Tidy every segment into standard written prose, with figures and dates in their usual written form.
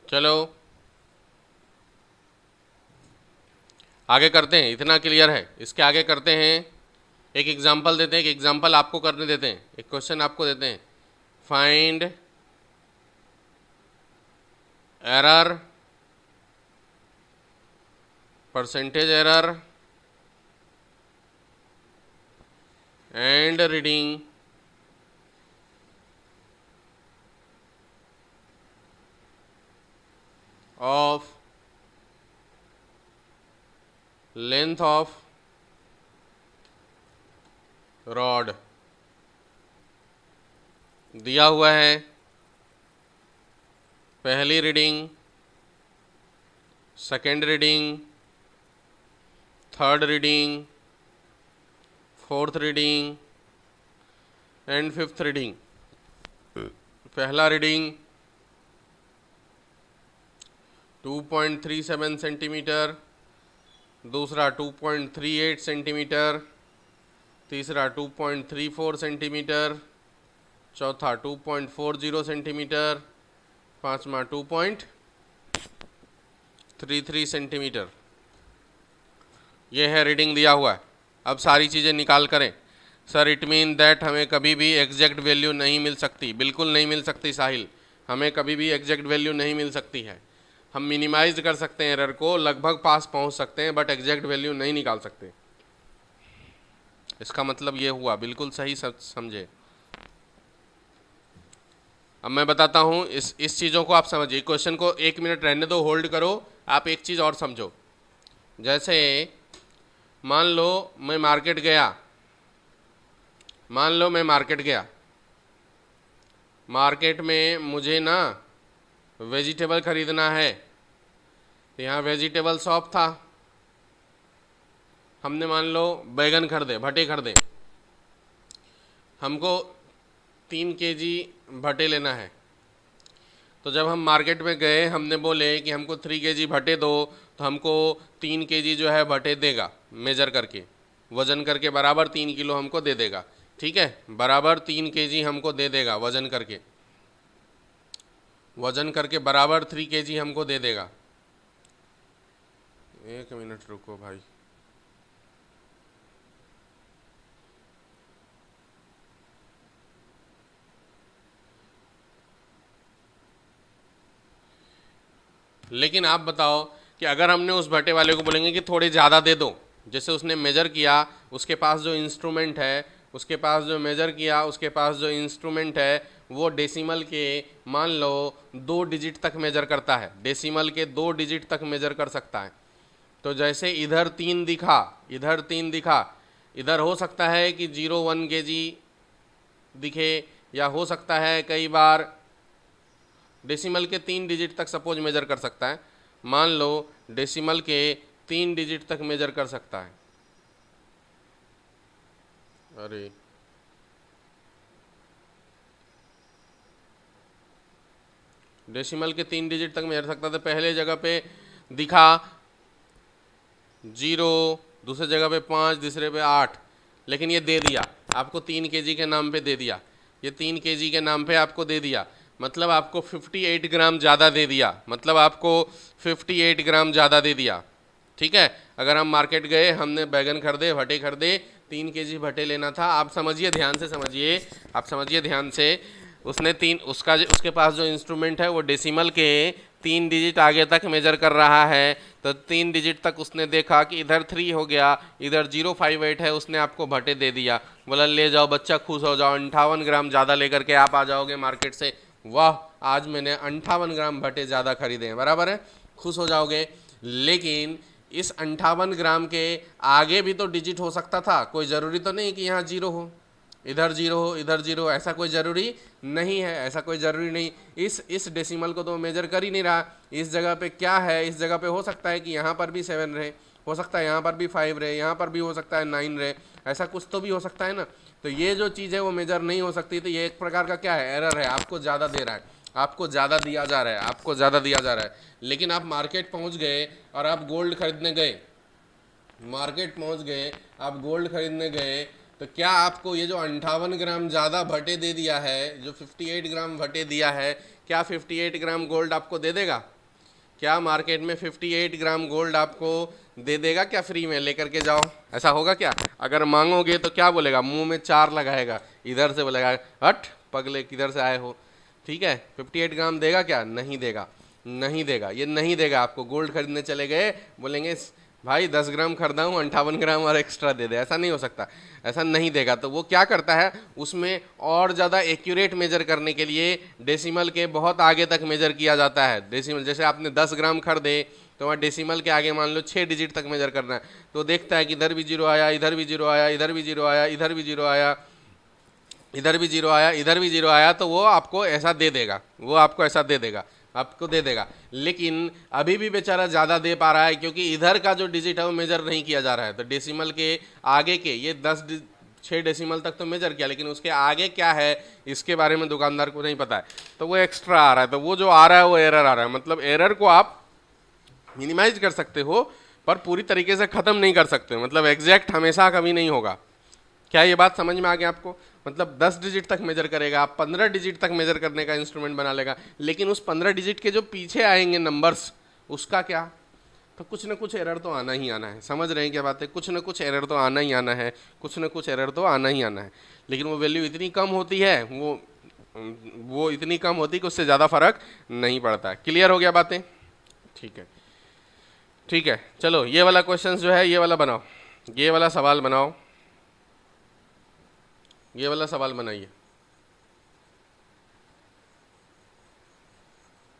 चलो आगे करते हैं, इतना क्लियर है। इसके आगे करते हैं, एक एग्जाम्पल देते हैं, एक एग्जाम्पल आपको करने देते हैं, एक क्वेश्चन आपको देते हैं। Find error, percentage error and reading of length of rod दिया हुआ है। पहली reading, second reading, third reading, fourth reading and fifth reading. पहला रीडिंग 2.37 सेंटीमीटर, दूसरा 2.38 सेंटीमीटर, तीसरा 2.34 सेंटीमीटर, चौथा 2.40 सेंटीमीटर, पाँचवा 2.33 सेंटीमीटर। यह है रीडिंग दिया हुआ है। अब सारी चीज़ें निकाल करें। सर इट मीन दैट हमें कभी भी एग्जैक्ट वैल्यू नहीं मिल सकती। बिल्कुल नहीं मिल सकती साहिल, हमें कभी भी एग्जैक्ट वैल्यू नहीं मिल सकती है। हम मिनिमाइज कर सकते हैं एरर को, लगभग पास पहुंच सकते हैं, बट एग्जैक्ट वैल्यू नहीं निकाल सकते। इसका मतलब ये हुआ, बिल्कुल सही समझे। अब मैं बताता हूँ, इस चीज़ों को आप समझिए। क्वेश्चन को 1 मिनट रहने दो, होल्ड करो। आप एक चीज़ और समझो। जैसे मान लो मैं मार्केट गया, मार्केट में मुझे ना वेजिटेबल ख़रीदना है। तो यहाँ वेजिटेबल शॉप था, हमने मान लो बैगन खरीदे, भटे खरीदे। हमको 3 केजी भटे लेना है। तो जब हम मार्केट में गए, हमने बोले कि हमको 3 केजी भटे दो, तो हमको 3 केजी जो है भटे देगा, मेजर करके वज़न करके बराबर 3 किलो हमको दे देगा। ठीक है, बराबर 3 केजी हमको दे देगा वज़न करके बराबर 3 केजी हमको दे देगा। 1 मिनट रुको भाई। लेकिन आप बताओ कि अगर हमने उस भट्टे वाले को बोलेंगे कि थोड़े ज़्यादा दे दो, जैसे उसने मेजर किया, उसके पास जो इंस्ट्रूमेंट है, उसके पास जो मेजर किया, उसके पास जो इंस्ट्रूमेंट है, वो डेसिमल के मान लो 2 डिजिट तक मेजर करता है, डेसिमल के 2 डिजिट तक मेजर कर सकता है। तो जैसे इधर 3 दिखा, इधर 3 दिखा, इधर हो सकता है कि 0.1 केजी दिखे, या हो सकता है कई बार डेसिमल के 3 डिजिट तक सपोज मेजर कर सकता है। मान लो डेसिमल के 3 डिजिट तक मेजर कर सकता है। अरे डेसिमल के 3 डिजिट तक मेजर सकता था। पहले जगह पे दिखा 0, दूसरे जगह पे 5, तीसरे पे 8, लेकिन ये दे दिया आपको 3 केजी के नाम पे दे दिया। ये 3 केजी के नाम पे आपको दे दिया, मतलब आपको 58 ग्राम ज़्यादा दे दिया, मतलब आपको 58 ग्राम ज़्यादा दे दिया। ठीक है, अगर हम मार्केट गए, हमने बैगन खरीदे, भटे खरीदे, 3 केजी भटे लेना था। आप समझिए, ध्यान से समझिए, आप समझिए ध्यान से। उसने उसके पास जो इंस्ट्रूमेंट है वो डेसिमल के 3 डिजिट आगे तक मेजर कर रहा है। तो 3 डिजिट तक उसने देखा कि इधर 3 हो गया, इधर 058 है, उसने आपको भटे दे दिया। बोला ले जाओ बच्चा, खुश हो जाओ, 58 ग्राम ज़्यादा लेकर के आप आ जाओगे मार्केट से। वाह, आज मैंने 58 ग्राम भटे ज़्यादा खरीदे हैं, बराबर है, खुश हो जाओगे। लेकिन इस 58 ग्राम के आगे भी तो डिजिट हो सकता था, कोई ज़रूरी तो नहीं कि यहाँ 0 हो, इधर 0 हो, इधर 0, ऐसा कोई ज़रूरी नहीं है, ऐसा कोई ज़रूरी नहीं। इस डेसिमल को तो मेजर कर ही नहीं रहा। इस जगह पे क्या है, इस जगह पे हो सकता है कि यहाँ पर भी 7 रहे, हो सकता है यहाँ पर भी 5 रहे, यहाँ पर भी हो सकता है 9 रहे, ऐसा कुछ तो भी हो सकता है ना। तो ये जो चीज़ है वो मेजर नहीं हो सकती। तो ये एक प्रकार का क्या है, एरर है, आपको ज़्यादा दे रहा है, आपको ज़्यादा दिया जा रहा है, आपको ज़्यादा दिया जा रहा है। लेकिन आप मार्केट पहुँच गए और आप गोल्ड खरीदने गए, मार्केट पहुँच गए, आप गोल्ड खरीदने गए, तो क्या आपको ये जो 58 ग्राम ज़्यादा भटे दे दिया है, जो 58 ग्राम भटे दिया है, क्या 58 ग्राम गोल्ड आपको दे देगा? क्या मार्केट में 58 ग्राम गोल्ड आपको दे देगा क्या फ्री में, लेकर के जाओ? ऐसा होगा क्या? अगर मांगोगे तो क्या बोलेगा? मुंह में 4 लगाएगा, इधर से बोलेगा हट पगले किधर से आए हो। ठीक है, 58 ग्राम देगा क्या? नहीं देगा, नहीं देगा, ये नहीं देगा। आपको गोल्ड खरीदने चले गए, बोलेंगे भाई 10 ग्राम खरीदा हूँ, 58 ग्राम और एक्स्ट्रा दे दे। ऐसा नहीं हो सकता, ऐसा नहीं देगा। तो वो क्या करता है, उसमें और ज़्यादा एक्यूरेट मेजर करने के लिए डेसिमल के बहुत आगे तक मेजर किया जाता है। डेसिमल जैसे आपने 10 ग्राम खरीदे तो वहाँ डेसिमल के आगे मान लो 6 डिजिट तक मेजर करना है, तो देखता है कि इधर भी जीरो आया, इधर भी जीरो आया, इधर भी जीरो आया, इधर भी जीरो आया, इधर भी जीरो आया, इधर भी जीरो आया, तो वो आपको ऐसा दे देगा, वो आपको ऐसा दे देगा, आपको दे देगा। लेकिन अभी भी बेचारा ज़्यादा दे पा रहा है क्योंकि इधर का जो डिजिट है वो मेजर नहीं किया जा रहा है। तो डेसिमल के आगे के ये 6 डेसिमल तक तो मेजर किया, लेकिन उसके आगे क्या है इसके बारे में दुकानदार को नहीं पता है, तो वो एक्स्ट्रा आ रहा है। तो वो जो आ रहा है वो एरर आ रहा है। मतलब एरर को आप मिनिमाइज कर सकते हो पर पूरी तरीके से ख़त्म नहीं कर सकते। मतलब एग्जैक्ट हमेशा कभी नहीं होगा। क्या ये बात समझ में आ गया आपको? मतलब 10 डिजिट तक मेजर करेगा, 15 डिजिट तक मेजर करने का इंस्ट्रूमेंट बना लेगा, लेकिन उस 15 डिजिट के जो पीछे आएंगे नंबर्स, उसका क्या? तो कुछ ना कुछ एरर तो आना ही आना है। समझ रहे हैं क्या बात है? कुछ ना कुछ एरर तो आना ही आना है, कुछ ना कुछ एरर तो आना ही आना है। लेकिन वो वैल्यू इतनी कम होती है, वो इतनी कम होती है कि उससे ज़्यादा फर्क नहीं पड़ता। क्लियर हो गया बातें? ठीक है, ठीक है। चलो ये वाला क्वेश्चन जो है ये वाला बनाओ, ये वाला सवाल बनाओ, ये वाला सवाल बनाइए।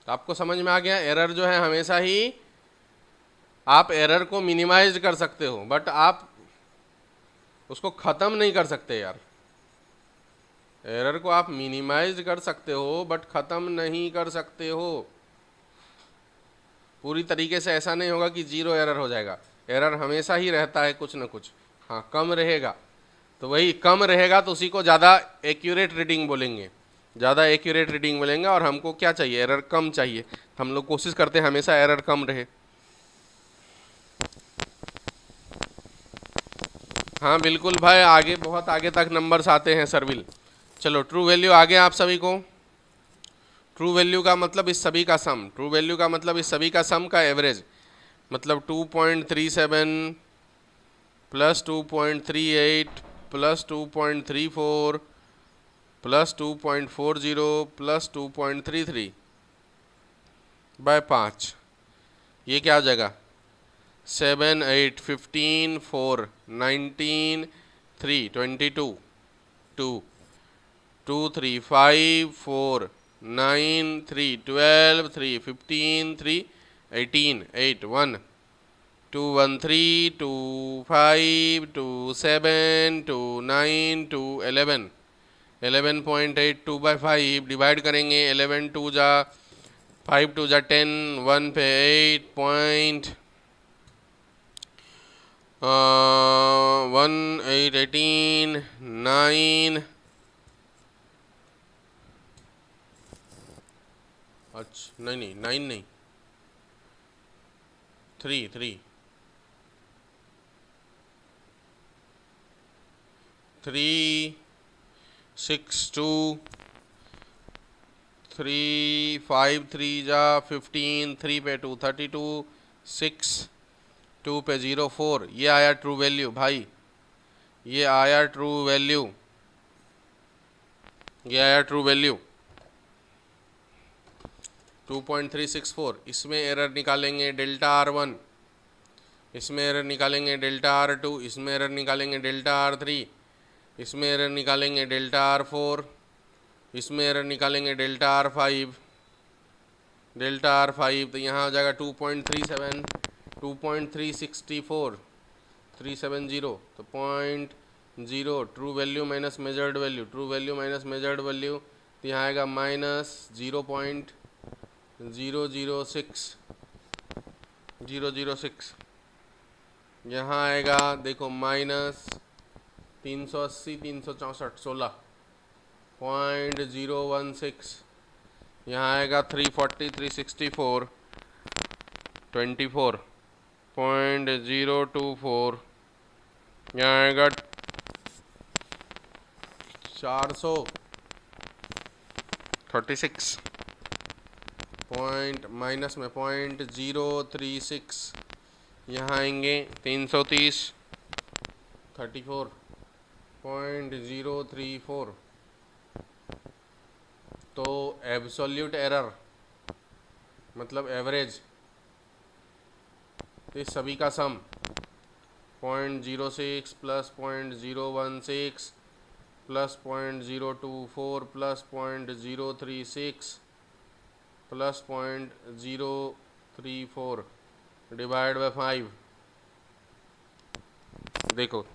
आपको समझ में आ गया? एरर जो है हमेशा ही आप एरर को मिनिमाइज कर सकते हो बट आप उसको ख़त्म नहीं कर सकते यार। एरर को आप मिनिमाइज कर सकते हो बट ख़त्म नहीं कर सकते हो पूरी तरीके से। ऐसा नहीं होगा कि जीरो एरर हो जाएगा, एरर हमेशा ही रहता है कुछ ना कुछ। हाँ, कम रहेगा, तो वही कम रहेगा तो उसी को ज़्यादा एक्यूरेट रीडिंग बोलेंगे, ज़्यादा एक्यूरेट रीडिंग बोलेंगे। और हमको क्या चाहिए? एरर कम चाहिए। हम लोग कोशिश करते हैं हमेशा एरर कम रहे। हाँ बिल्कुल भाई, आगे बहुत आगे तक नंबर्स आते हैं सर्विल। चलो ट्रू वैल्यू आ गया आप सभी को। ट्रू वैल्यू का मतलब इस सभी का सम, ट्रू वैल्यू का मतलब इस सभी का सम का एवरेज। मतलब 2.37 plus 2.38 plus 2.34 plus 2.40 plus 2.33 by 5, ये क्या हो जाएगा? 7 8 15 4 19 3 22 2 2 3 5 4 9 3 12 3 15 3 18 8 1 2 1 3 2 5 2 7 2 9 2 11 11.82 बाई 5 डिवाइड करेंगे। 11 2 जा 5 2 जा 10, 1 पे 8 पॉइंट 1 8 18 9। अच्छा नहीं नहीं 9 नहीं 3 3 3 6 2 3 5 3 जा 15 3 पे 2 32 6 2 पे 0 4। ये आया ट्रू वैल्यू भाई, ये आया ट्रू वैल्यू, ये आया ट्रू वैल्यू 2.364। इसमें एरर निकालेंगे डेल्टा R1, इसमें एरर निकालेंगे डेल्टा R2, इसमें एरर निकालेंगे डेल्टा R3, इसमें एरर निकालेंगे डेल्टा R4, इसमें एरर निकालेंगे डेल्टा R5, डेल्टा R5। तो यहाँ हो जाएगा 2.37 2.364 370। तो 0.0 true value minus measured value, true value minus measured value, तो यहाँ आएगा माइनस 0.006 यहाँ आएगा देखो माइनस 380 364 16.016। यहाँ आएगा 340 364 24.024। यहाँ आएगा 436। पॉइंट माइनस में 0.036 यहाँ आएंगे 330 34.034। तो एब्सोल्यूट एरर मतलब एवरेज इस सभी का सम 0.06 plus 0.016 plus 0.024 plus 0.036 plus 0.034 divide by 5। देखो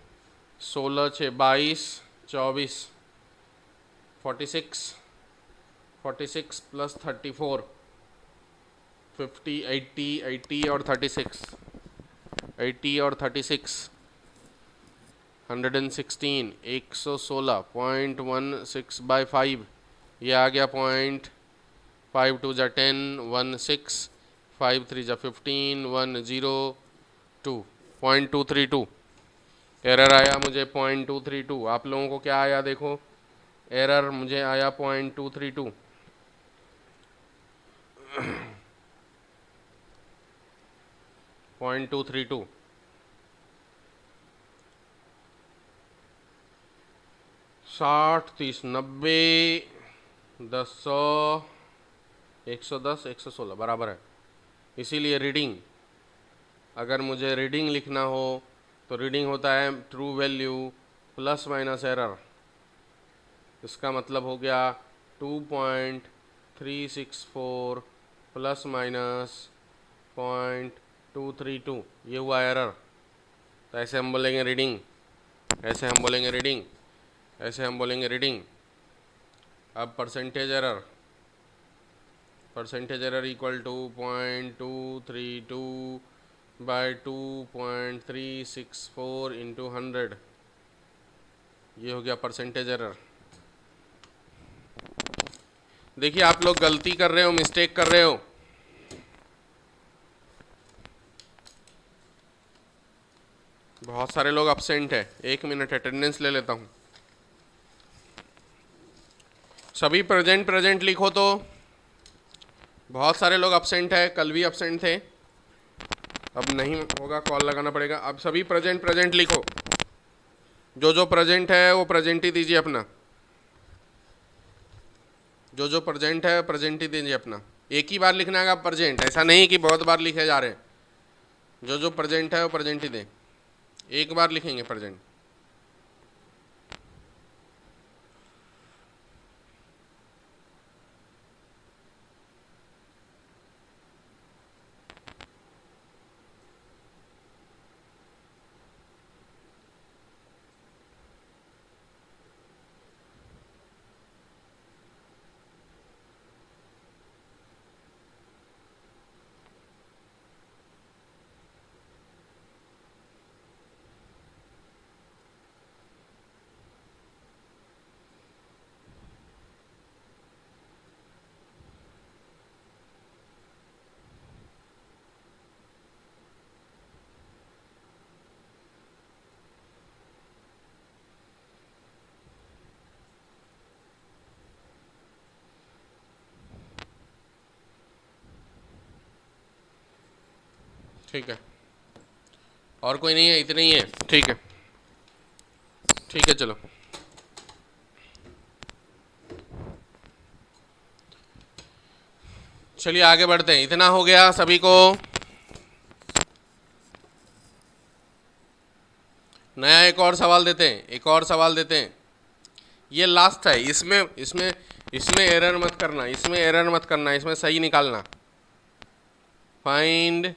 16 6 22 24 46 प्लस 34 50 80 और 36 116 116.16 ये आ गया 0.5 2 जा 10 16 5 3 जा 15 102.232 एरर आया मुझे 0.232। आप लोगों को क्या आया देखो, एरर मुझे आया 0.232। पॉइंट 232 60 30 90 10 100 110 116 बराबर है। इसीलिए रीडिंग, अगर मुझे रीडिंग लिखना हो तो रीडिंग होता है true value plus minus error. इसका मतलब हो गया 2.364 प्लस माइनस 0.232, ये हुआ एरर। तो ऐसे हम बोलेंगे रीडिंग, ऐसे हम बोलेंगे रीडिंग, ऐसे हम बोलेंगे रीडिंग। अब percentage error equal to 0.232 by 2.364 into 100, ये हो गया परसेंटेज एरर। देखिए आप लोग गलती कर रहे हो, मिस्टेक कर रहे हो। बहुत सारे लोग अपसेंट है, 1 मिनट अटेंडेंस ले लेता हूँ। सभी प्रेजेंट लिखो। तो बहुत सारे लोग अपसेंट है, कल भी अपसेंट थे, अब नहीं होगा, कॉल लगाना पड़ेगा। अब सभी प्रेजेंट लिखो। जो प्रेजेंट है वो प्रेजेंट ही दीजिए अपना, जो प्रेजेंट है प्रेजेंट ही दीजिए अपना। एक ही बार लिखना है प्रेजेंट, ऐसा नहीं कि बहुत बार लिखे जा रहे हैं। जो प्रेजेंट है वो प्रेजेंट ही दें, एक बार लिखेंगे प्रेजेंट। ठीक है, और कोई नहीं है, इतने ही है। ठीक है चलो। चलिए आगे बढ़ते हैं। इतना हो गया सभी को। नया एक और सवाल देते हैं, ये लास्ट है। इसमें एरर मत करना, इसमें सही निकालना। Find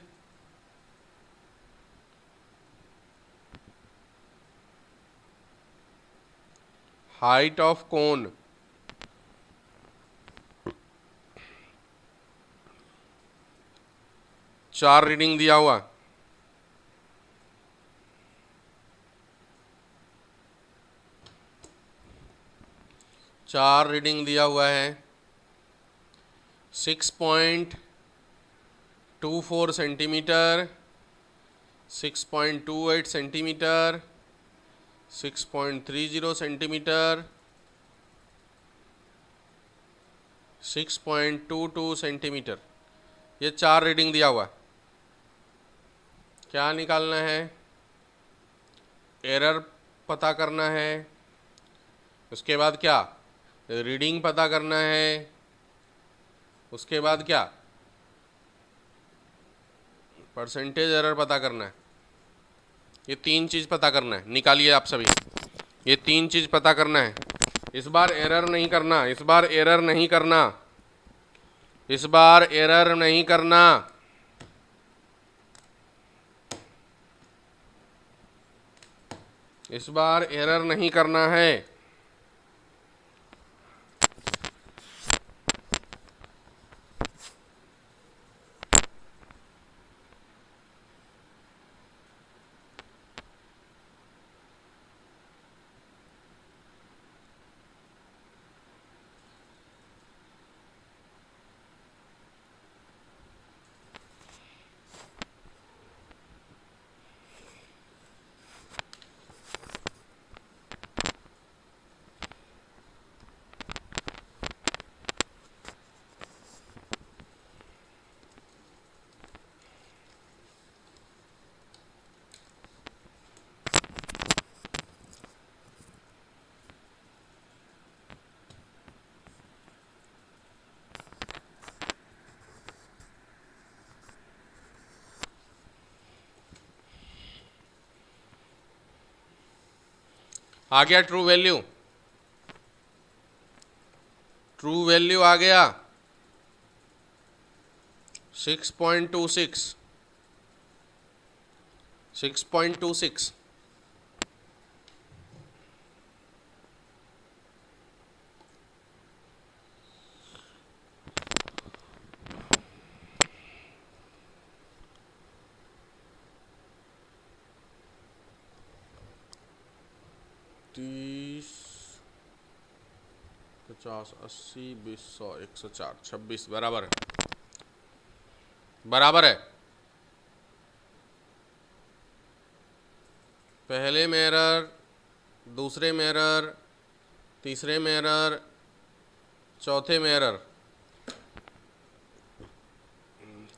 height of cone. चार रीडिंग दिया हुआ, है 6.24 सेंटीमीटर, 6.28 सेंटीमीटर, 6.30 सेंटीमीटर, 6.22 सेंटीमीटर। ये 4 रीडिंग दिया हुआ है। क्या निकालना है? एरर पता करना है। उसके बाद क्या? रीडिंग पता करना है। उसके बाद क्या? परसेंटेज एरर पता करना है। ये 3 चीज़ पता करना है। निकालिए आप सभी, ये 3 चीज़ पता करना है। इस बार एरर नहीं करना, इस बार एरर नहीं करना, इस बार एरर नहीं करना। इस बार एरर नहीं करना है। आ गया ट्रू वैल्यू, ट्रू वैल्यू आ गया 6.26, 6.26। तीस 50 80 20 100 104 26 बराबर है, बराबर है। पहले में एरर, दूसरे में एरर, तीसरे में एरर, चौथे में error.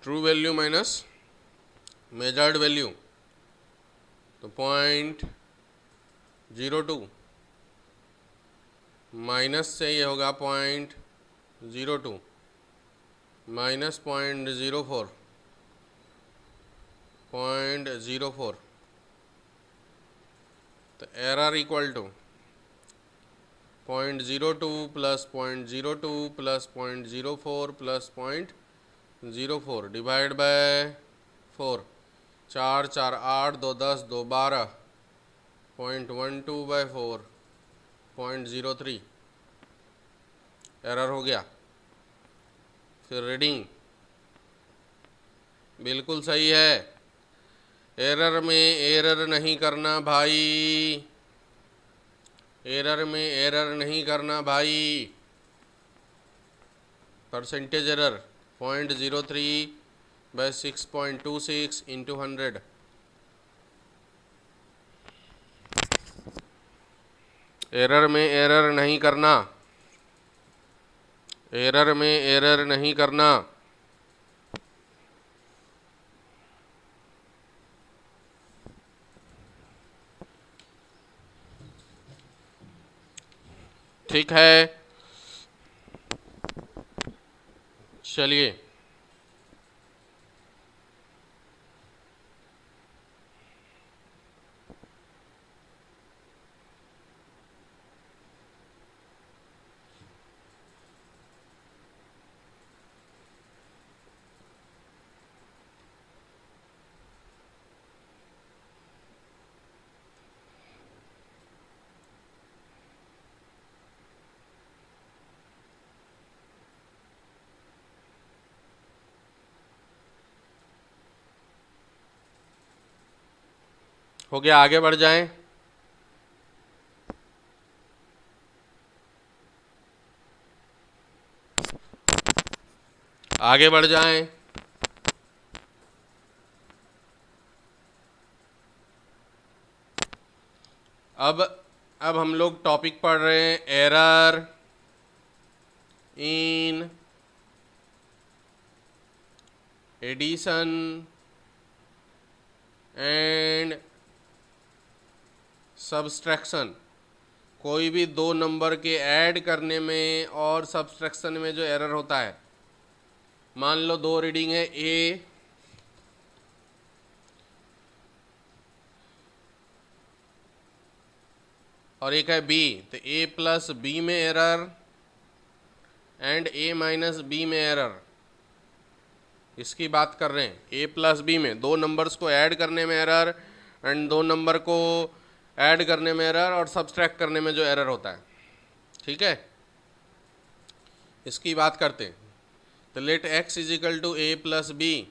True value minus measured value, तो 0.02 माइनस से ये होगा 0.02 माइनस 0.04, 0.04। तो error equal to 0.02 plus 0.02 plus 0.04 plus 0.04 divide by 4, 4 4 8 2 10 2 12, 0.12 by 4, 0.03 error हो गया। फिर रीडिंग बिल्कुल सही है। एरर में एरर नहीं करना भाई, एरर में एरर नहीं करना भाई। Percentage error 0.03 by 6.26 into 100। Error में एरर नहीं करना, एरर में एरर नहीं करना। ठीक है, चलिए हो गया, आगे बढ़ जाएं। आगे बढ़ जाएं। अब हम लोग टॉपिक पढ़ रहे हैं error in addition and subtraction, कोई भी दो नंबर के ऐड करने में और सब्सट्रैक्शन में जो एरर होता है, मान लो दो रीडिंग है ए और एक है बी, तो ए प्लस बी में error and A minus B में एरर, इसकी बात कर रहे हैं। ए प्लस बी में दो नंबर्स को ऐड करने में एरर एंड दो नंबर को ऐड करने में एरर और सब्सट्रैक्ट करने में जो एरर होता है, ठीक है, इसकी बात करते हैं। तो let x is equal to A plus B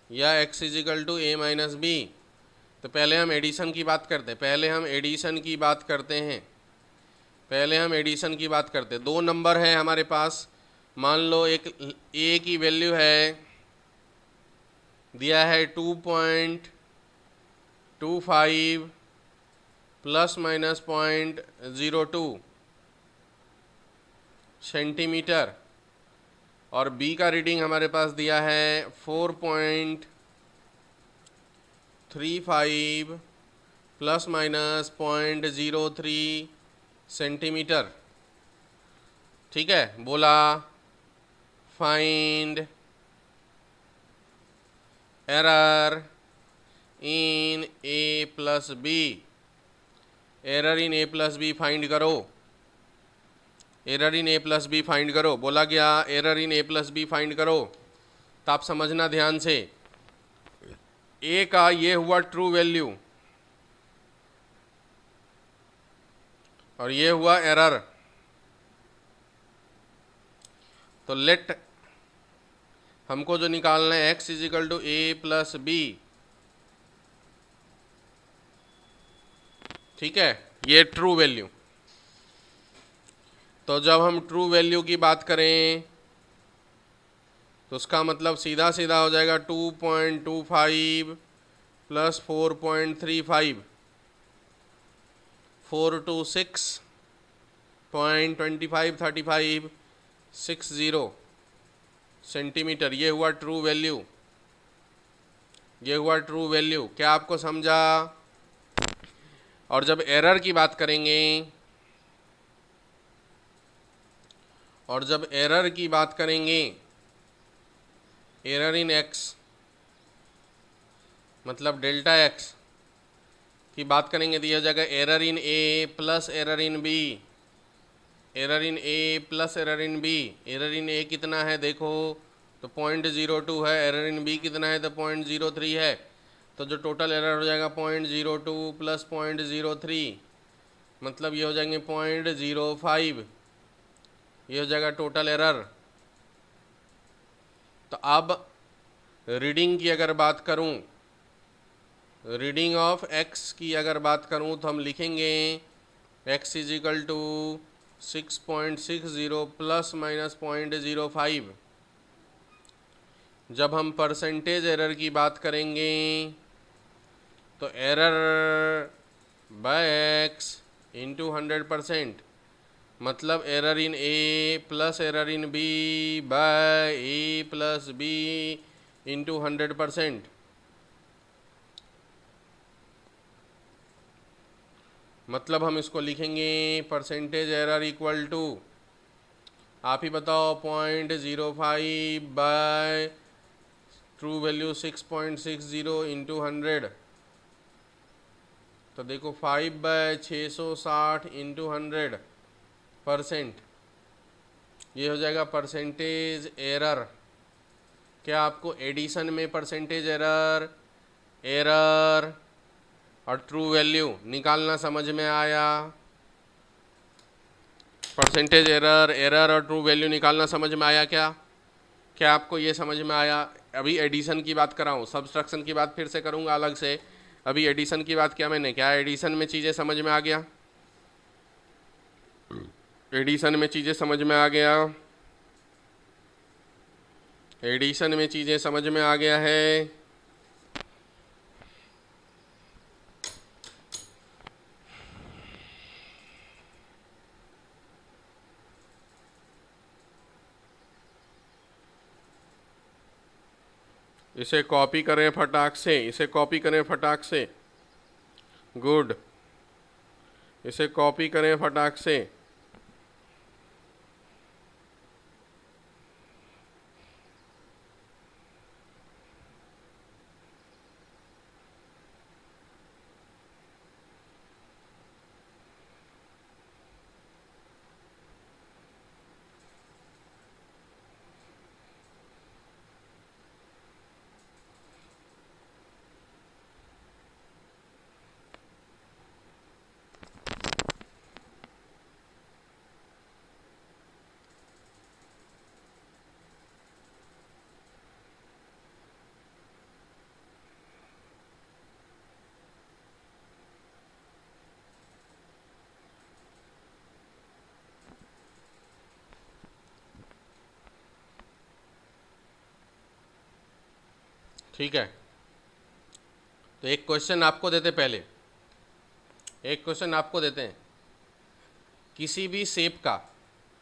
या x is equal to A minus B. तो पहले हम एडिशन की बात करते हैं, पहले हम एडिशन की बात करते हैं। दो नंबर है हमारे पास, मान लो एक a की वैल्यू है, दिया है 2.25 प्लस माइनस 0.02 सेंटीमीटर, और b का रीडिंग हमारे पास दिया है 4.35 प्लस माइनस 0.03 सेंटीमीटर, ठीक है। बोला find error in A plus B, error in A plus B find करो, error in A plus B find करो। बोला गया error in A plus B find करो, तो आप समझना ध्यान से, ए का ये हुआ ट्रू वैल्यू और ये हुआ एरर। तो लेट हमको जो निकालना है x is equal to A plus B, ठीक है, ये ट्रू वैल्यू। तो जब हम ट्रू वैल्यू की बात करें तो उसका मतलब सीधा सीधा हो जाएगा 2.25 प्लस 4.35 426.25 60 सेंटीमीटर, ये हुआ ट्रू वैल्यू, ये हुआ ट्रू वैल्यू। क्या आपको समझा? और जब एरर की बात करेंगे, और जब एरर की बात करेंगे, एरर इन x मतलब डेल्टा x की बात करेंगे, तो यह जगह error in a plus error in b, error in a plus error in b। Error in a कितना है देखो तो 0.02 है, एरर इन b कितना है तो 0.03 है, तो जो टोटल एरर हो जाएगा 0.02 प्लस 0.03, मतलब ये हो जाएंगे 0.05, ये हो जाएगा टोटल एरर। तो अब रीडिंग की अगर बात करूं, रीडिंग ऑफ x की अगर बात करूं तो हम लिखेंगे x is equal to 6.60 plus minus 0.05। जब हम परसेंटेज एरर की बात करेंगे तो एरर बाय x इंटू 100%, मतलब error in a plus error in b by a plus b into 100%। मतलब हम इसको लिखेंगे परसेंटेज एरर इक्वल टू, आप ही बताओ, 0.05 बाय ट्रू वैल्यू 6.60 इंटू 100, तो देखो 5/660 इंटू 100%, ये हो जाएगा परसेंटेज एरर। क्या आपको एडिशन में परसेंटेज एरर, एरर और ट्रू वैल्यू निकालना समझ में आया? परसेंटेज एरर, एरर और ट्रू वैल्यू निकालना समझ में आया क्या? क्या आपको ये समझ में आया? अभी एडिशन की बात कर रहा हूँ, सब्सट्रैक्शन की बात फिर से करूँगा अलग से। अभी एडिशन की बात किया मैंने, क्या एडिशन में चीज़ें समझ में आ गया? एडिशन में चीज़ें समझ में आ गया, एडिशन में चीज़ें समझ में आ गया है। इसे कॉपी करें फटाक से, इसे कॉपी करें फटाक से, गुड, इसे कॉपी करें फटाक से। ठीक है, तो एक क्वेश्चन आपको देते, पहले एक क्वेश्चन आपको देते हैं। किसी भी शेप का,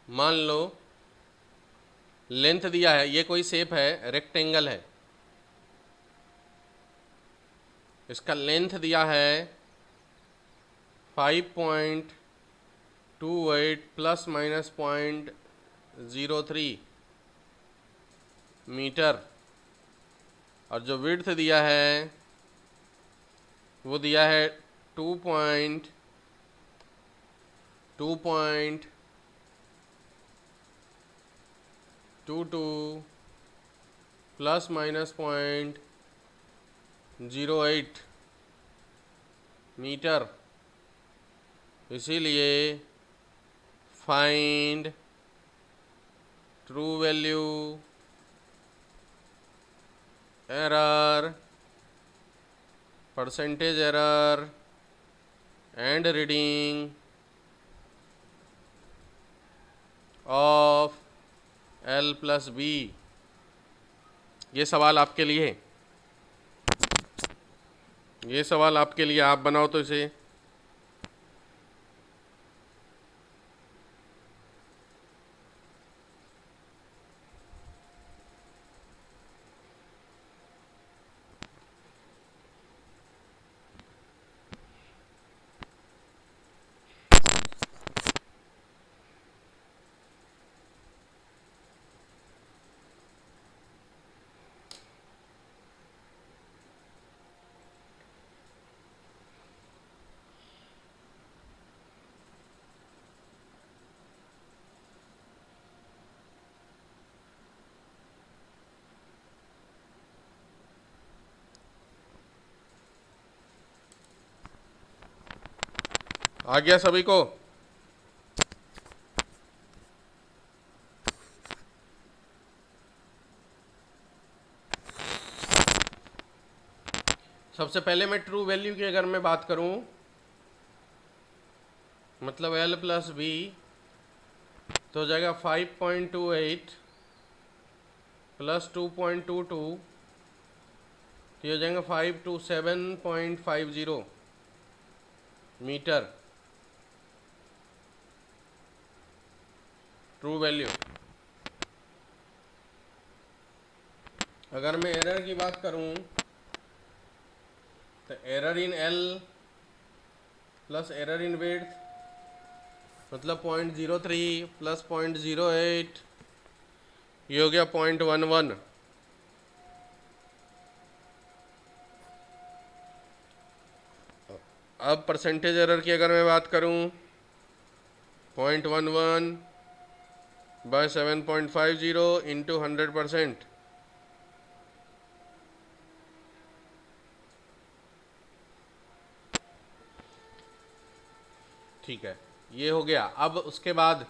मान लो लेंथ दिया है, ये कोई शेप है, रेक्टेंगल है, इसका लेंथ दिया है 5.28 प्लस माइनस 0.03 मीटर, और जो विड्थ दिया है वो दिया है 2.22 प्लस माइनस 0.08 मीटर। इसीलिए find true value, error, percentage error and reading of L plus B. ये सवाल आपके लिए है, ये सवाल आपके लिए, आप बनाओ तो इसे। आ गया सभी को? सबसे पहले मैं ट्रू वैल्यू की अगर मैं बात करूं, मतलब L प्लस बी, तो हो जाएगा 5.28 प्लस 2.22, तो ये हो जाएगा 527.50 मीटर ट्रू वैल्यू। अगर मैं एरर की बात करूं, तो एरर इन L प्लस एरर इन विड्थ, मतलब 0.03 प्लस 0.08, ये हो गया 0.11। अब परसेंटेज एरर की अगर मैं बात करूं, 0.11 बाय 7.50 इंटू 100%, ठीक है, ये हो गया। अब उसके बाद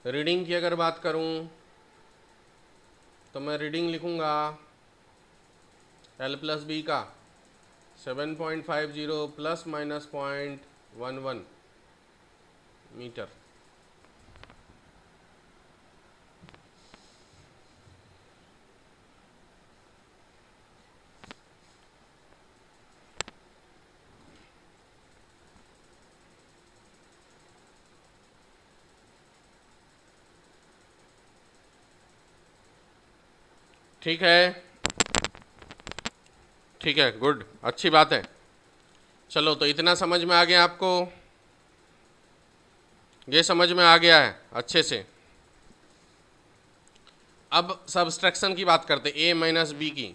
रीडिंग की अगर बात करूं, तो मैं रीडिंग लिखूंगा L प्लस बी का 7.50 प्लस माइनस 0.11 मीटर। ठीक है, ठीक है, गुड, अच्छी बात है। चलो, तो इतना समझ में आ गया आपको? ये समझ में आ गया है अच्छे से। अब सब्सट्रैक्शन की बात करते, a माइनस बी की।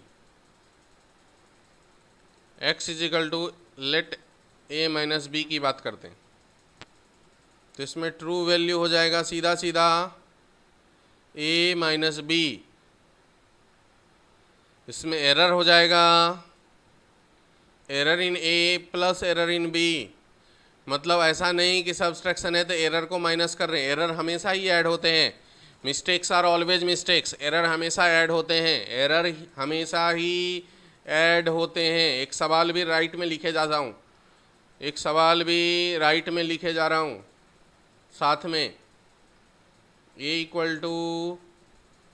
x is equal to let a minus B की बात करते हैं, तो इसमें ट्रू वैल्यू हो जाएगा सीधा सीधा a माइनस बी। इसमें एरर हो जाएगा error in a plus error in b। मतलब ऐसा नहीं कि सब्सट्रैक्शन है तो एरर को माइनस कर रहे हैं, एरर हमेशा ही ऐड होते हैं। Mistakes are always mistakes, error हमेशा ऐड होते हैं, एरर हमेशा ही ऐड होते हैं। एक सवाल भी राइट में लिखे जा रहा हूँ, एक सवाल भी राइट में लिखे जा रहा हूँ साथ में। A equal to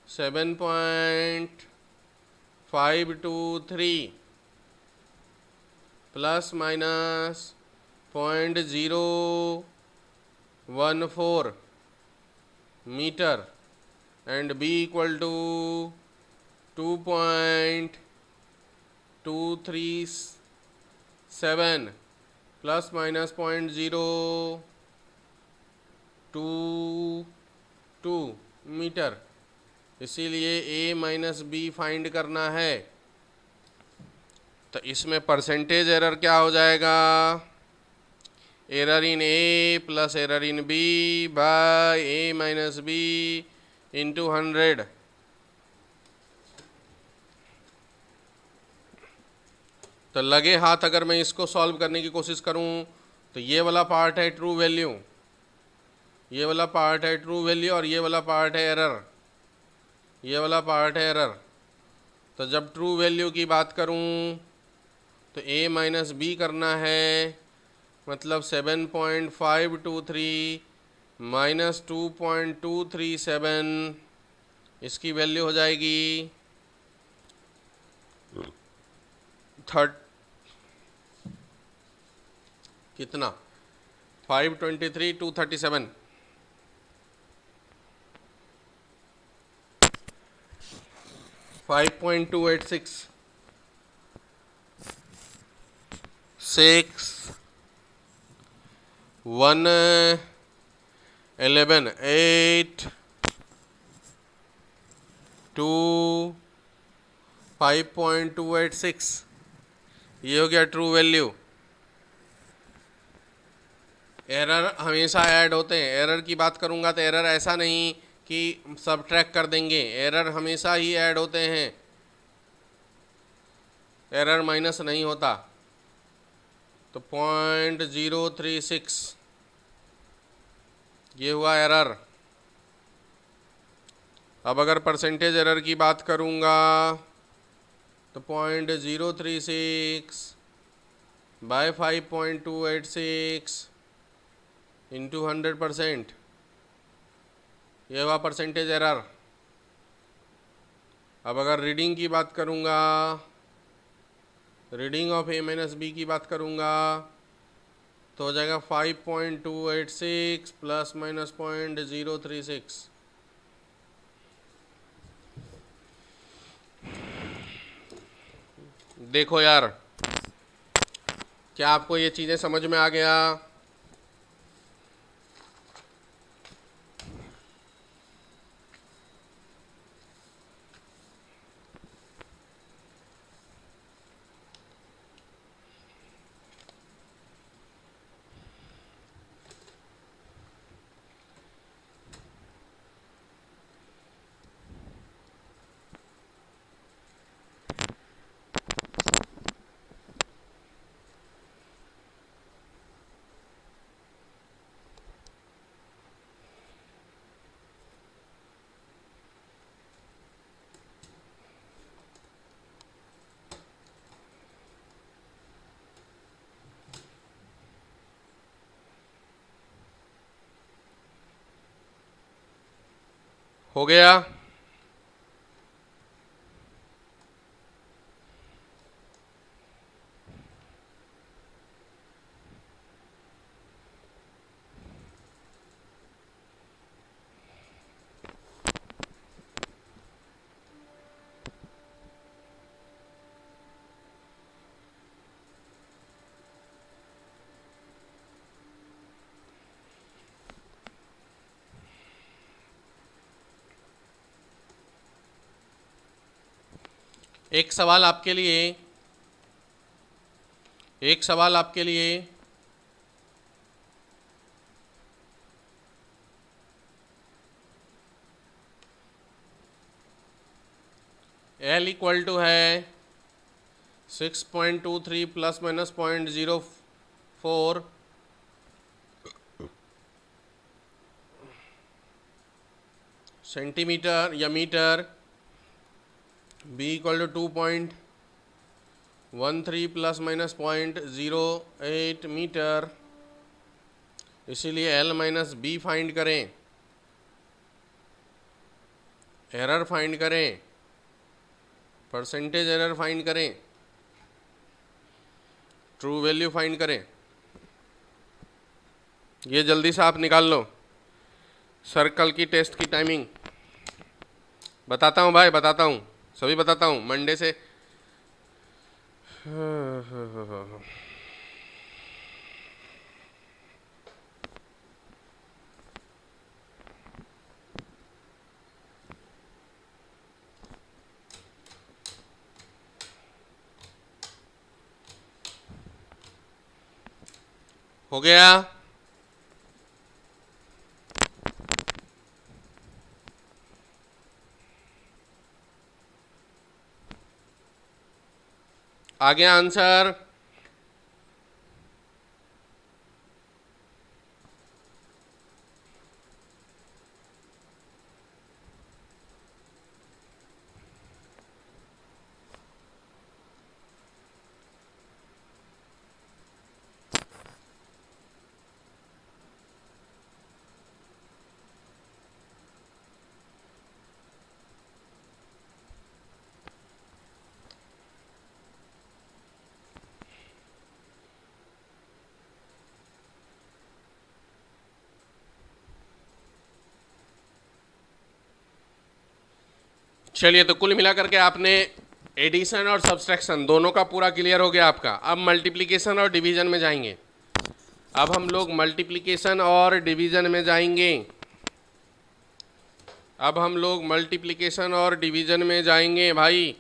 7.523 plus minus 0.014 metre and b equal to 2.237 plus minus 0.022 metre. इसीलिए a माइनस बी फाइंड करना है। तो इसमें परसेंटेज एरर क्या हो जाएगा? Error in a plus error in b by a minus B into 100। तो लगे हाथ अगर मैं इसको सॉल्व करने की कोशिश करूं तो ये वाला पार्ट है ट्रू वैल्यू, ये वाला पार्ट है ट्रू वैल्यू और ये वाला पार्ट है एरर, ये वाला पार्ट है एरर। तो जब ट्रू वैल्यू की बात करूं तो a माइनस बी करना है, मतलब 7.523 माइनस 2.237, इसकी वैल्यू हो जाएगी कितना 523 237 5.286 6 1 11 8 2 5.286, ये हो गया ट्रू वैल्यू। एरर हमेशा ऐड होते हैं, एरर की बात करूंगा तो एरर ऐसा नहीं कि सबट्रैक्ट कर देंगे, एरर हमेशा ही ऐड होते हैं, एरर माइनस नहीं होता। तो 0.036 ये हुआ एरर। अब अगर परसेंटेज एरर की बात करूंगा तो 0.036 बाय 5.286 इंटू 100%, ये हुआ परसेंटेज एरर। अब अगर रीडिंग की बात करूंगा, reading of a minus B की बात करूंगा तो हो जाएगा 5.286 प्लस माइनस 0.036। देखो यार, क्या आपको ये चीज़ें समझ में आ गया? हो गया? एक सवाल आपके लिए, एक सवाल आपके लिए, L इक्वल टू है 6.23 प्लस माइनस 0.04 सेंटीमीटर या metre, B equal to 2.13 plus minus 0.08 metre, इसीलिए L माइनस बी फाइंड करें, एरर फाइंड करें, परसेंटेज एरर फाइंड करें, ट्रू वैल्यू फाइंड करें। ये जल्दी से आप निकाल लो। सर्कल की टेस्ट की टाइमिंग बताता हूँ भाई, बताता हूँ, सभी बताता हूँ मंडे से। हो गया? आ गया आंसर? चलिए, तो कुल मिलाकर के आपने एडिशन और सब्सट्रैक्शन दोनों का पूरा क्लियर हो गया आपका। अब मल्टीप्लिकेशन और डिवीजन में जाएंगे। अब हम लोग मल्टीप्लिकेशन और डिवीजन में जाएंगे। अब हम लोग मल्टीप्लिकेशन और डिवीजन में जाएंगे भाई।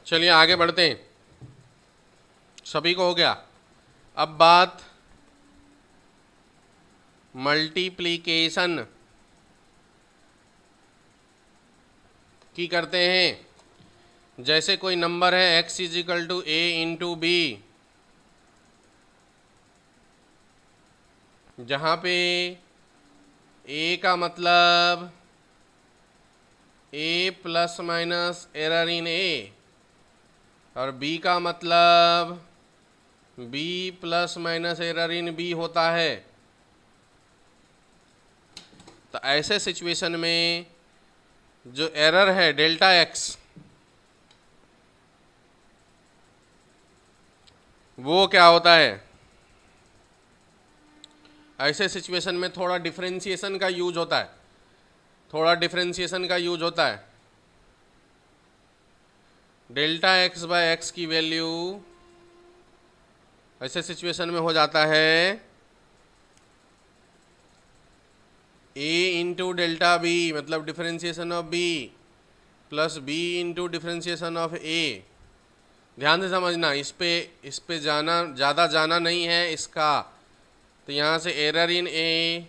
चलिए आगे बढ़ते हैं। सभी को हो गया? अब बात मल्टीप्लिकेशन की करते हैं। जैसे कोई नंबर है x is equal to A into B, जहाँ पे a का मतलब a plus minus error in a और b का मतलब b plus minus error in b होता है। तो ऐसे सिचुएशन में जो एरर है डेल्टा x, वो क्या होता है? ऐसे सिचुएशन में थोड़ा डिफरेंशिएशन का यूज होता है, थोड़ा डिफरेंशिएशन का यूज होता है। डेल्टा x बाय एक्स की वैल्यू ऐसे सिचुएशन में हो जाता है a इंटू डेल्टा बी, मतलब differentiation of b plus b into differentiation of a। ध्यान से समझना, इस पे जाना ज़्यादा जाना नहीं है इसका। तो यहाँ से एरर इन a,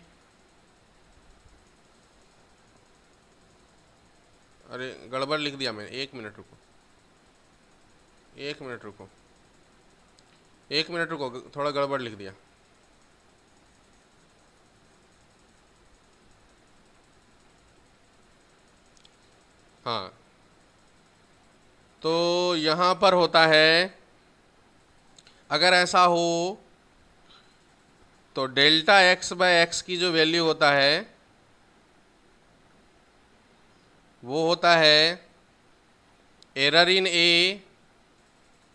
अरे गड़बड़ लिख दिया मैंने, एक मिनट रुको, एक मिनट रुको, एक मिनट रुको, थोड़ा गड़बड़ लिख दिया। हाँ, तो यहाँ पर होता है, अगर ऐसा हो तो डेल्टा x बाय एक्स की जो वैल्यू होता है वो होता है error in a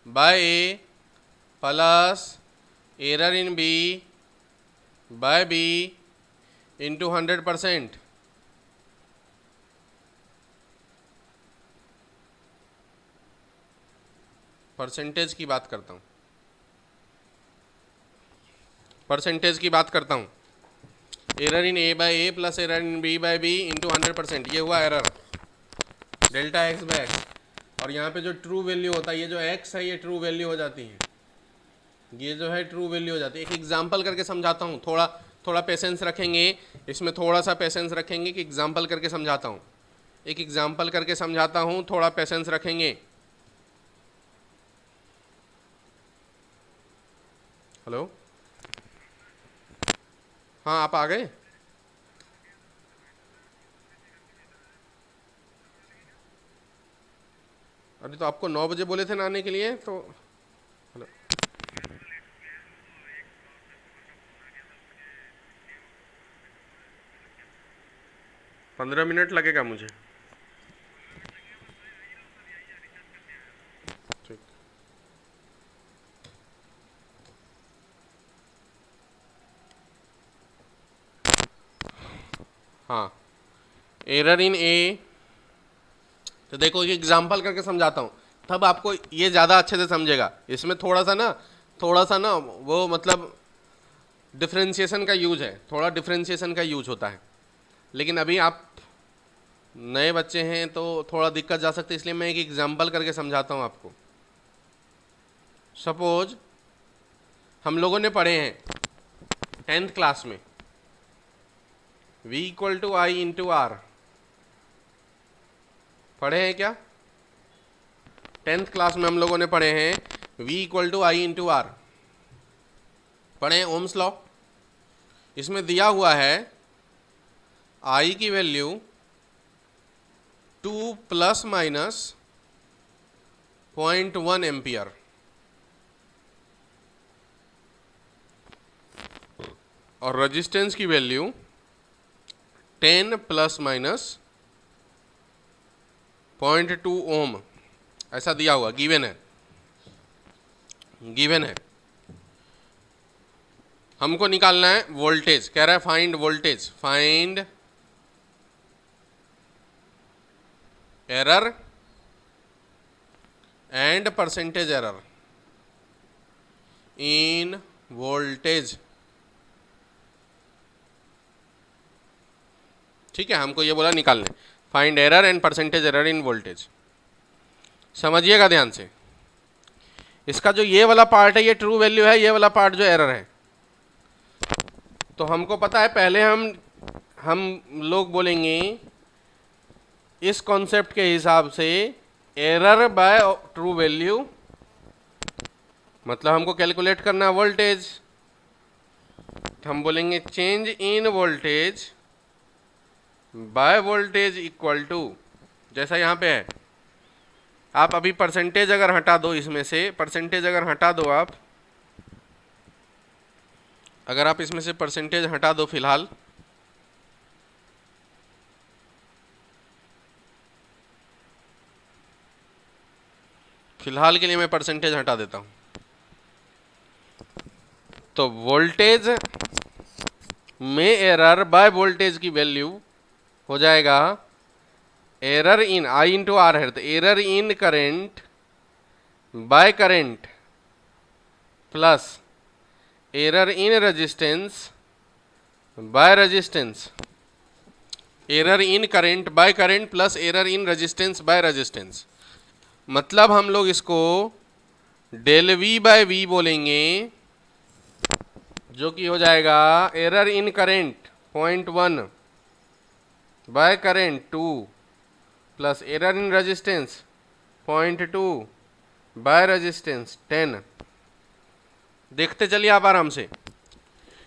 by a plus error in B by B into 100%। Percentage की बात करता हूँ, परसेंटेज की बात करता हूँ। Error in A by A plus error in B by B into 100%, ये हुआ error delta X by X. और यहाँ पे जो ट्रू वैल्यू होता है, ये जो एक्स है ये ट्रू वैल्यू हो जाती है, ये जो है ट्रू वैल्यू हो जाती है। एक एग्जाम्पल करके समझाता हूँ, थोड़ा पेशेंस रखेंगे इसमें, थोड़ा सा पेशेंस रखेंगे कि एग्जाम्पल करके समझाता हूँ। एक एग्जाम्पल करके समझाता हूँ, थोड़ा पेशेंस रखेंगे। हेलो, हाँ आप आ गए? अरे तो आपको 9 बजे बोले थे ना आने के लिए, तो हेलो 15 मिनट लगेगा मुझे। ठीक, हाँ एरर इन ए, तो देखो ये एग्जाम्पल करके समझाता हूँ, तब आपको ये ज़्यादा अच्छे से समझेगा। इसमें थोड़ा सा ना वो मतलब डिफ्रेंशिएशन का यूज है, थोड़ा डिफ्रेंशिएशन का यूज होता है। लेकिन अभी आप नए बच्चे हैं तो थोड़ा दिक्कत जा सकती है, इसलिए मैं एक एग्जाम्पल करके समझाता हूँ आपको। सपोज हम लोगों ने पढ़े हैं 10th क्लास में v equal to I into R, पढ़े हैं क्या? 10th क्लास में हम लोगों ने पढ़े हैं v equal to I into R, पढ़े हैं ओम्स लॉ। इसमें दिया हुआ है I की वैल्यू 2 प्लस माइनस 0.1 एम्पियर, और रेजिस्टेंस की वैल्यू 10 प्लस माइनस 0.2 ओम, ऐसा दिया हुआ, गिवन है, गिवन है। हमको निकालना है वोल्टेज, कह रहा है find voltage, find error and percentage error in voltage. ठीक है, हमको ये बोला निकालने, find error and percentage error in voltage. समझिएगा ध्यान से, इसका जो ये वाला पार्ट है ये ट्रू वैल्यू है, ये वाला पार्ट जो एरर है। तो हमको पता है, पहले हम लोग बोलेंगे इस कॉन्सेप्ट के हिसाब से एरर बाय ट्रू वैल्यू, मतलब हमको कैलकुलेट करना है वोल्टेज, हम बोलेंगे change in voltage by voltage equal to, जैसा यहाँ पे है। आप अभी परसेंटेज अगर हटा दो, इसमें से परसेंटेज अगर हटा दो आप, अगर आप इसमें से परसेंटेज हटा दो फिलहाल, फिलहाल के लिए मैं परसेंटेज हटा देता हूँ, तो वोल्टेज में एरर बाय वोल्टेज की वैल्यू हो जाएगा error in I into R है, तो error in current by current plus error in resistance by resistance, error in current by current plus error in resistance by resistance. मतलब हम लोग इसको del we by we बोलेंगे, जो कि हो जाएगा error in current 0.1 by current 2 plus error in resistance 0.2 by resistance 10। देखते चलिए आप आराम से,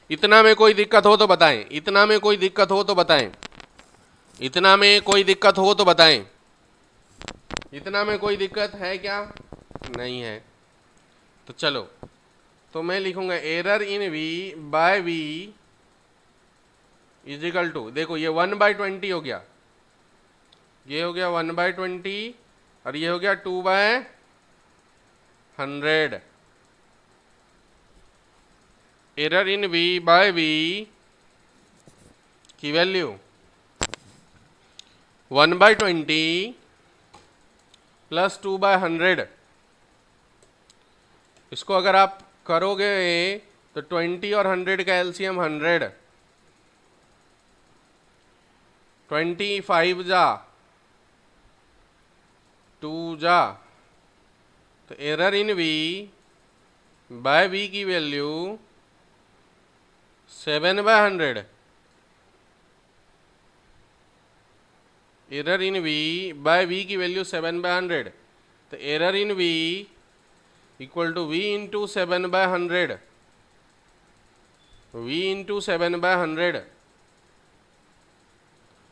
इतना में कोई दिक्कत हो तो बताएं, इतना में कोई दिक्कत हो तो बताएं, इतना में कोई दिक्कत हो तो बताएं, इतना में कोई दिक्कत है क्या? नहीं है। तो चलो, तो मैं लिखूंगा error in V by V is equal to, देखो ये 1/20 हो गया, ये हो गया 1/20 और ये हो गया 2/100। Error in v by v की वैल्यू 1/20 प्लस 2/100। इसको अगर आप करोगे तो 20 और 100 का एलसीएम 100, 25 जा 2 जा, तो error in v by v की value 7/100। Error in v by v की वैल्यू 7/100, तो error in v equal to v into 7/100, v into 7/100।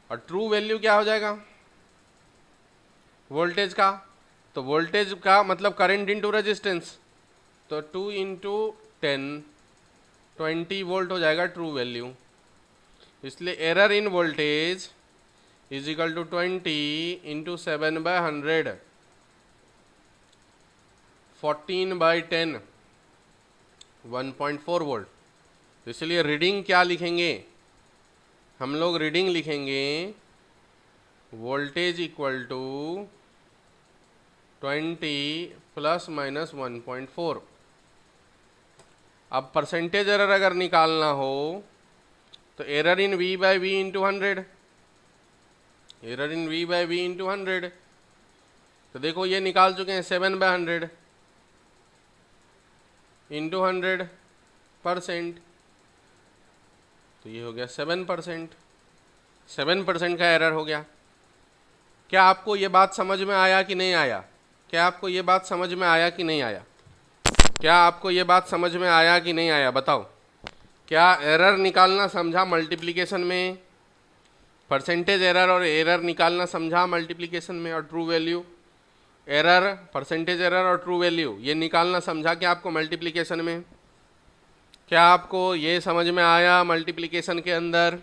और ट्रू वैल्यू क्या हो जाएगा वोल्टेज का? तो वोल्टेज का मतलब करंट इंटू रेजिस्टेंस, तो 2 इंटू 10 20 वोल्ट हो जाएगा ट्रू वैल्यू। इसलिए error in voltage is equal to 20 into 7/100, 14/10, 1.4 volt. इसलिए रीडिंग क्या लिखेंगे हम लोग? रीडिंग लिखेंगे voltage equal to 20 plus minus 1.4। अब परसेंटेज एरर अगर निकालना हो तो error in v by v into 100, error in v by v into 100। तो देखो ये निकाल चुके हैं 7/100 इंटू 100%, तो ये हो गया 7%। 7% का एरर हो गया। क्या आपको ये बात समझ में आया कि नहीं आया? क्या आपको ये बात समझ में आया कि नहीं आया? क्या आपको ये बात समझ में आया कि नहीं आया? बताओ। क्या एरर निकालना समझा मल्टीप्लिकेशन में? परसेंटेज एरर और एरर निकालना समझा मल्टीप्लिकेशन में? और true value error, percentage error और ट्रू वैल्यू ये निकालना समझा क्या आपको मल्टीप्लिकेशन में? क्या आपको ये समझ में आया मल्टीप्लिकेशन के अंदर?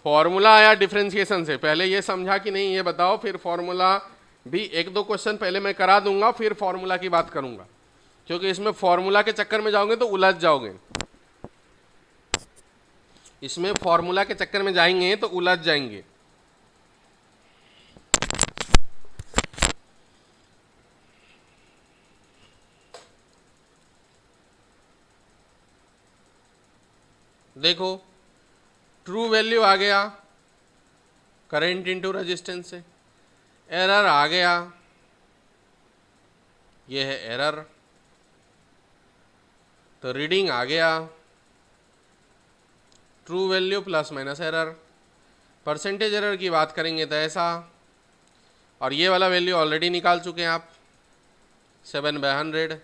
फॉर्मूला आया डिफरेंशिएशन से, पहले ये समझा कि नहीं ये बताओ। फिर फॉर्मूला भी एक दो क्वेश्चन पहले मैं करा दूंगा, फिर फॉर्मूला की बात करूंगा, क्योंकि इसमें फॉर्मूला के चक्कर में जाओगे तो उलझ जाओगे। इसमें फॉर्मूला के चक्कर में जाएंगे तो उलझ जाएंगे। देखो ट्रू वैल्यू आ गया करंट इंटू रेजिस्टेंस से, एरर आ गया, ये है एरर, तो रीडिंग आ गया true value plus minus error. Percentage error की बात करेंगे तो ऐसा, और ये वाला वैल्यू ऑलरेडी निकाल चुके हैं आप 7/100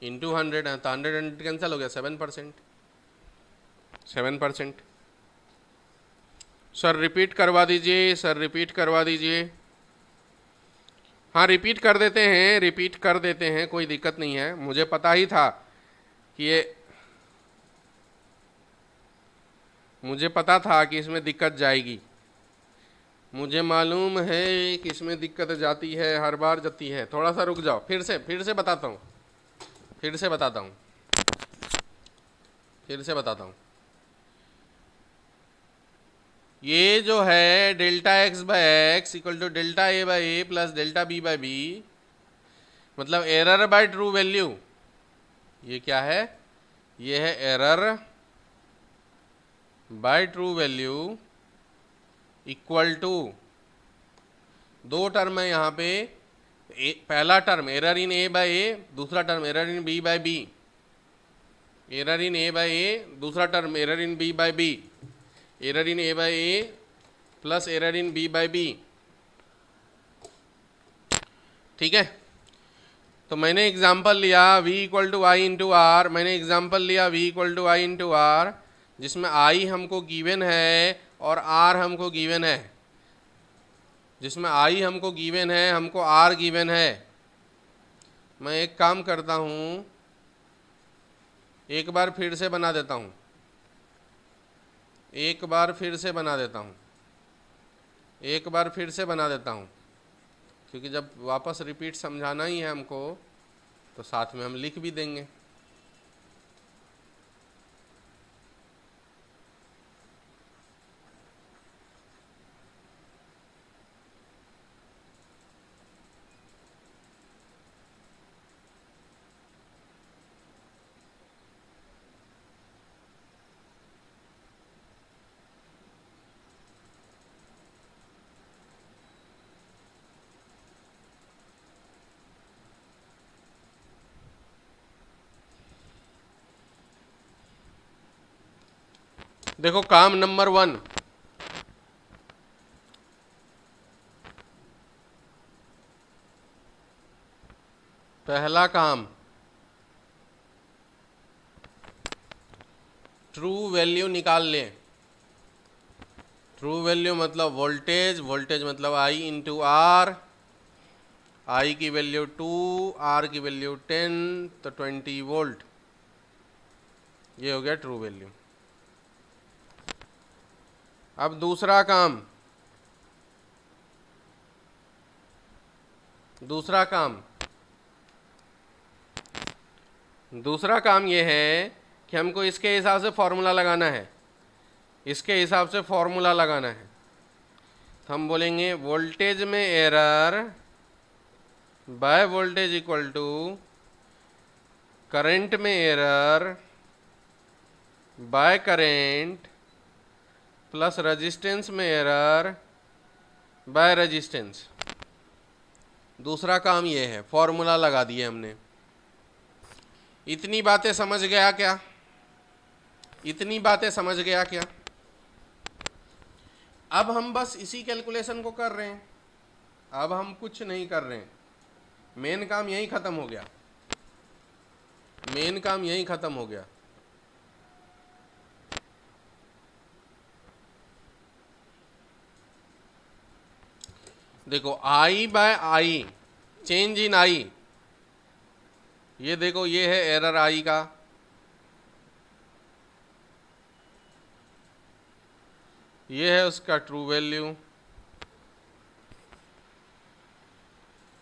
इंटू 100, तो 100 कैंसिल हो गया 7%। सर रिपीट करवा दीजिए, सर रिपीट करवा दीजिए। हाँ रिपीट कर देते हैं, रिपीट कर देते हैं, कोई दिक्कत नहीं है। मुझे पता ही था कि मुझे पता था कि इसमें दिक्कत जाएगी, मुझे मालूम है कि इसमें दिक्कत जाती है, हर बार जाती है। थोड़ा सा रुक जाओ, फिर से बताता हूँ, फिर से बताता हूँ। ये जो है delta X by X equal to delta A by A plus delta B by B, मतलब एरर बाय ट्रू वैल्यू। ये क्या है? ये है error by true value equal to, दो टर्म है यहाँ पे, पहला term error in A by A, दूसरा term error in B by B, error in A by A, दूसरा term error in B by B, error in A by A plus error in B by B. ठीक है, तो मैंने example लिया v equal to I into R, मैंने example लिया v equal to I into R, जिसमें i हमको given है और r हमको गिवन है, जिसमें i हमको गिवन है, हमको r गिवन है। मैं एक काम करता हूँ, एक बार फिर से बना देता हूँ, एक बार फिर से बना देता हूँ, एक बार फिर से बना देता हूँ, क्योंकि जब वापस रिपीट समझाना ही है हमको तो साथ में हम लिख भी देंगे। देखो काम नंबर 1, पहला काम, ट्रू वैल्यू निकाल लें। ट्रू वैल्यू मतलब वोल्टेज, वोल्टेज मतलब आई इंटू आर, आई की वैल्यू 2, आर की वैल्यू 10, तो 20 वोल्ट, ये हो गया ट्रू वैल्यू। अब दूसरा काम, दूसरा काम, दूसरा काम ये है कि हमको इसके हिसाब से फॉर्मूला लगाना है, इसके हिसाब से फॉर्मूला लगाना है। तो हम बोलेंगे वोल्टेज में error by voltage equal to current में error by current plus resistance में एरर बाय रेजिस्टेंस। दूसरा काम ये है, फॉर्मूला लगा दिए हमने। इतनी बातें समझ गया क्या? इतनी बातें समझ गया क्या? अब हम बस इसी कैलकुलेशन को कर रहे हैं, अब हम कुछ नहीं कर रहे हैं। मेन काम यही खत्म हो गया, मेन काम यही खत्म हो गया। देखो आई बाय आई, चेंज इन आई, ये देखो ये है एरर आई का, ये है उसका true value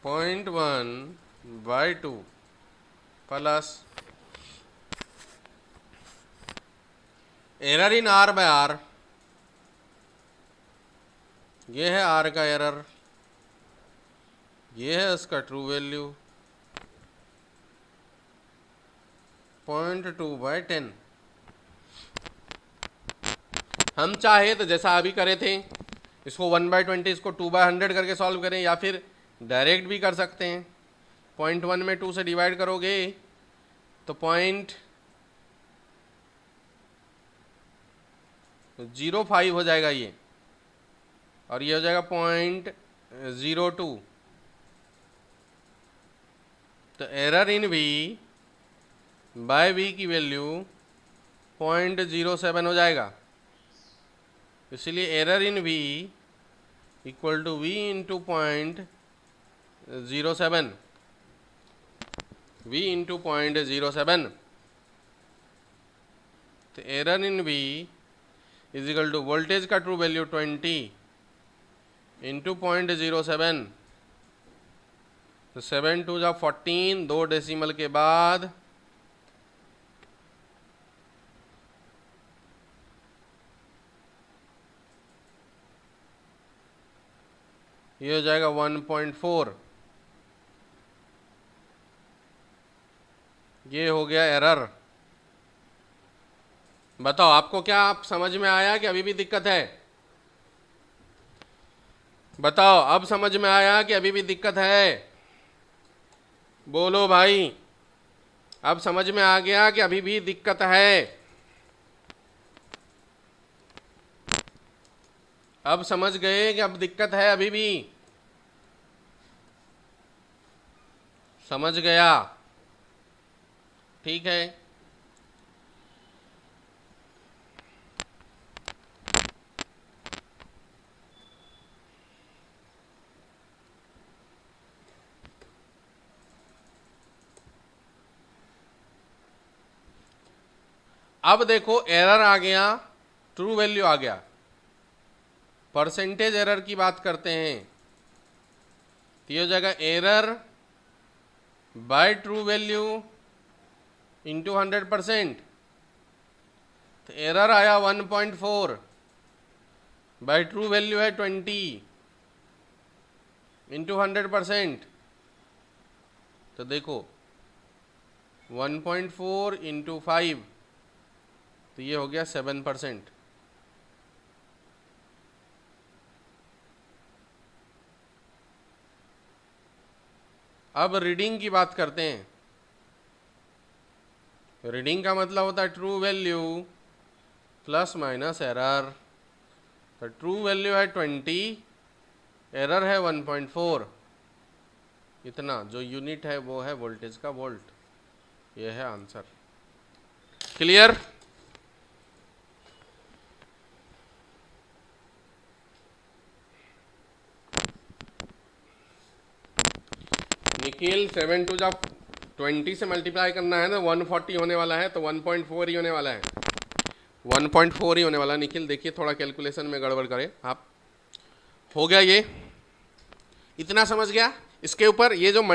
0.1/2 plus error in R by R, ये है आर का एरर, ये है उसका ट्रू वैल्यू 0.2/10। हम चाहे तो जैसा अभी करे थे, इसको 1/20 इसको 2/100 करके सॉल्व करें, या फिर डायरेक्ट भी कर सकते हैं। 0.1 में 2 से डिवाइड करोगे तो 0.05 हो जाएगा ये, और ये हो जाएगा 0.02। तो error in V by V की वैल्यू 0.07 हो जाएगा। इसलिए error in V equal to V into 0.07, V into 0.07। तो error in V is equal to voltage का ट्रू वैल्यू 20 इंटू 0.07, तो 7 2 जा 14, 2 डेसिमल के बाद ये हो जाएगा 1.4। ये हो गया एरर। बताओ आपको क्या आप समझ में आया कि अभी भी दिक्कत है? बताओ अब समझ में आया कि अभी भी दिक्कत है? बोलो भाई, अब समझ में आ गया कि अभी भी दिक्कत है? अब समझ गए कि अब दिक्कत है अभी भी? समझ गया? ठीक है। अब देखो एरर आ गया, ट्रू वैल्यू आ गया। परसेंटेज एरर की बात करते हैं तो ये हो जाएगा error by true value into 100%। तो एरर आया 1.4 बाय ट्रू वैल्यू है 20 इंटू 100%। तो देखो 1.4 इंटू 5 तो ये हो गया 7%। अब रीडिंग की बात करते हैं। रीडिंग का मतलब होता है true value plus minus error. तो ट्रू वैल्यू है 20, एरर है 1.4। इतना जो यूनिट है वो है वोल्टेज का वोल्ट। ये है आंसर। क्लियर? निखिल 7 टू जब 20 से मल्टीप्लाई करना है तो 140 होने वाला है, तो 1.4 ही होने वाला है, 1.4 ही होने वाला है। निखिल देखिए थोड़ा कैलकुलेशन में गड़बड़ करें आप। हो गया ये, इतना समझ गया। इसके ऊपर ये जो